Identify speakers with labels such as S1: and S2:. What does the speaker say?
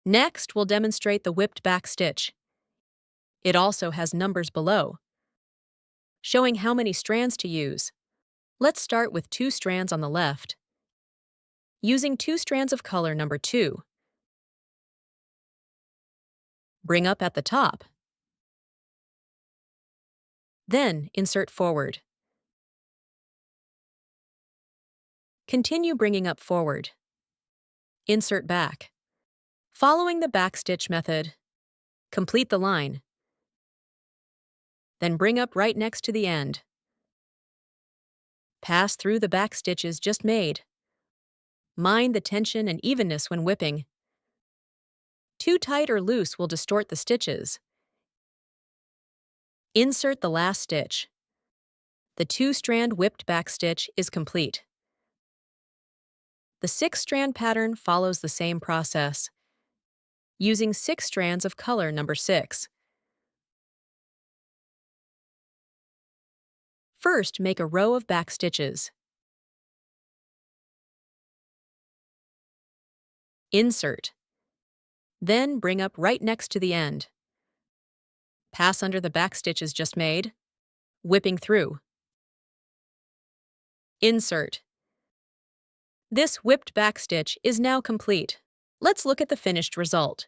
S1: Next, we'll demonstrate the whipped back stitch. It also has numbers below, showing how many strands to use. Let's start with 2 strands on the left. Using 2 strands of color number 2, bring up at the top. Then insert forward. Continue bringing up forward. Insert back. Following the back stitch method, complete the line. Then bring up right next to the end. Pass through the back stitches just made. Mind the tension and evenness when whipping. Too tight or loose will distort the stitches. Insert the last stitch. The 2-strand whipped back stitch is complete. The 6-strand pattern follows the same process, using 6 strands of color number 6. First, make a row of back stitches. Insert. Then bring up right next to the end. Pass under the back stitches just made, whipping through. Insert. This whipped back stitch is now complete. Let's look at the finished result.